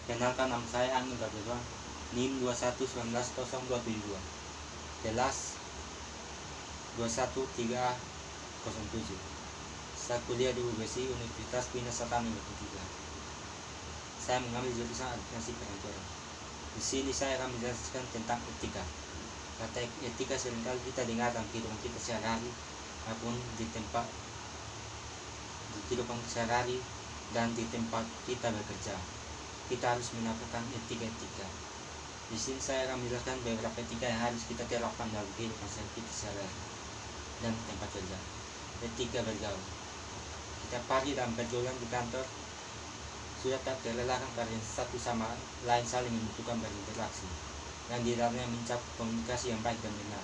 Kenalkan, nama saya Angin Gabriel, NIM 21190272, kelas 21307. Saya kuliah di UBSI Universitas Pinasatami Ketiga. Saya mengambil jurusan administrasi perkantoran. Di sini saya akan menjelaskan tentang etika. Kata etika seringkali kita dengar dalam kehidupan kita sehari-hari maupun di kehidupan sehari-hari dan di tempat kita bekerja. Kita harus menerapkan etika. Di sini saya akan menjelaskan beberapa etika yang harus kita terapkan dalam kehidupan kita sehari-hari dan tempat kerja. Etika bergaul. Kita pagi dalam pergaulan di kantor sudah tak terelakkan karena satu sama lain saling membutuhkan berinteraksi dan di dalamnya mencapai komunikasi yang baik dan benar.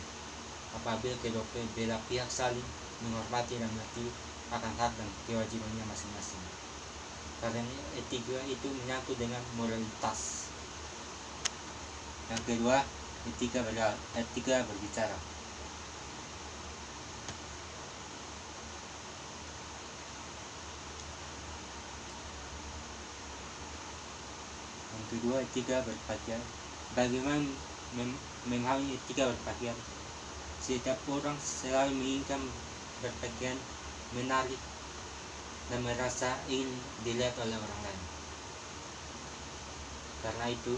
Apabila kedua belah pihak saling menghormati dan mengerti akan hak dan kewajibannya masing-masing. Karena etika itu menyangkut dengan moralitas. Yang kedua, etika berbicara. Yang kedua, etika berpakaian. Bagaimana memahami etika berpakaian? Setiap orang selalu menginginkan berpakaian menarik dan merasa ingin dilihat oleh orang lain. Karena itu,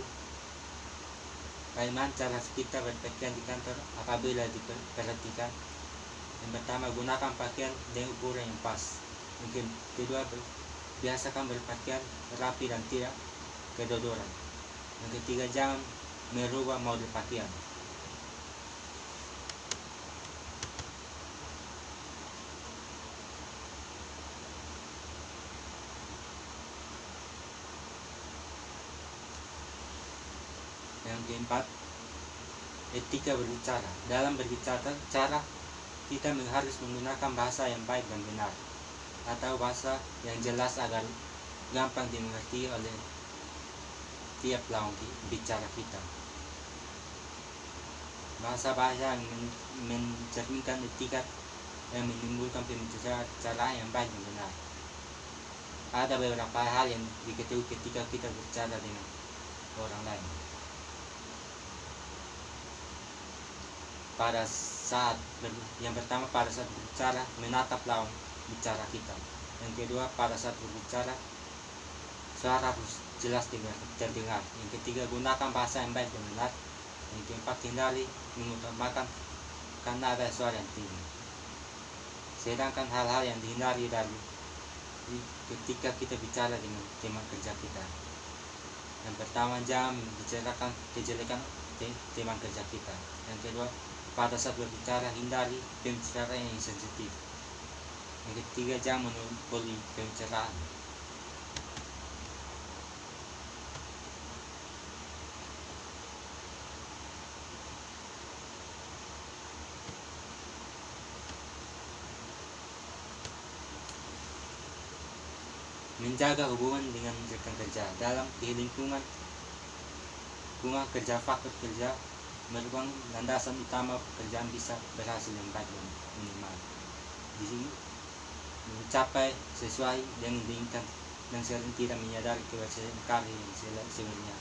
bagaimana cara kita berpakaian di kantor apabila diperhatikan? Yang pertama, gunakan pakaian dengan ukuran yang pas. Yang kedua, biasakan berpakaian rapi dan tidak kedodoran. Yang ketiga, jangan merubah model pakaian. Yang keempat, etika berbicara. Dalam berbicara, kita harus menggunakan bahasa yang baik dan benar, atau bahasa yang jelas agar gampang dimengerti oleh tiap lawan bicara kita. Bahasa-bahasa yang mencerminkan etika yang menimbulkan pembicaraan yang baik dan benar. Ada beberapa hal yang diketahui ketika kita berbicara dengan orang lain. Yang pertama, pada saat berbicara menatap lawan bicara kita. Yang kedua, pada saat berbicara suara harus jelas terdengar. Yang ketiga, gunakan bahasa yang baik dan benar. Yang keempat, hindari mengutamakan karena ada suara yang tinggi. Sedangkan hal-hal yang dihindari dari ketika kita bicara dengan teman kerja kita. Yang pertama, jangan membicarakan kejelekan teman kerja kita. Yang kedua, pada saat berbicara hindari pembicaraan yang sensitif. Yang ketiga, jangan monopoli pembicaraan. Menjaga hubungan dengan rekan kerja. Dalam lingkungan kerja, faktor kerja merupakan landasan utama pekerjaan bisa berhasil yang baik dan minimal. Di sini mencapai sesuai yang diinginkan dan sering tidak menyadari keberhasilan karya yang sebenarnya.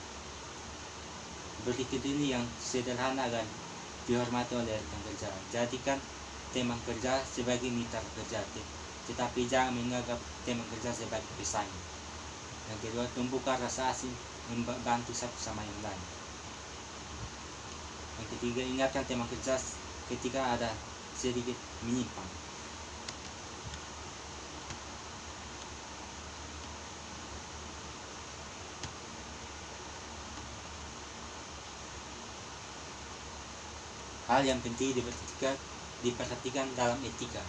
Berikut ini yang sederhana agar dihormati oleh rekan kerja. Jadikan teman kerja sebagai mitra kerja, tetapi jangan menganggap teman kerja sebagai pesaing. Yang kedua, tumbuhkan rasa asing membantu satu sama yang lain. Yang ketiga, ingatkan teman kerja ketika ada sedikit menyimpang. Hal yang penting diperhatikan dalam etika.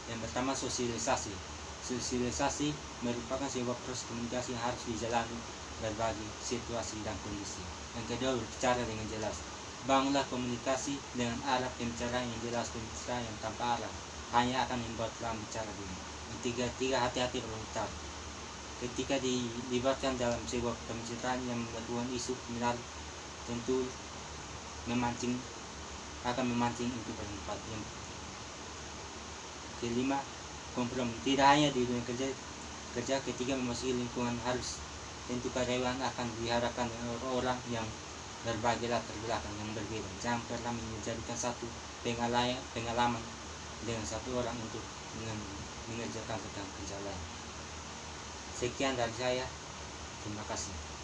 Yang pertama, sosialisasi. Sosialisasi merupakan sebuah proses komunikasi yang harus dijalani berbagai situasi dan kondisi. Yang kedua, berbicara dengan jelas. Bangunlah komunikasi dengan arah pembicaraan yang jelas. Pembicaraan yang tanpa arah hanya akan membuat lawan bicara bingung. Yang ketiga, hati-hati berbicara. Ketika dilibatkan dalam sebuah pembicaraan yang berhubungan isu menarik, tentu akan memancing untuk berempat. Yang kelima, kompromi. Tidak hanya di dunia kerja ketika memasuki lingkungan harus tentu karyawan akan diharapkan orang yang berbagai latar belakang yang berbeda. Jangan pernah menjadikan satu pengalaman dengan satu orang untuk mengerjakan kerja lain. Sekian dari saya, terima kasih.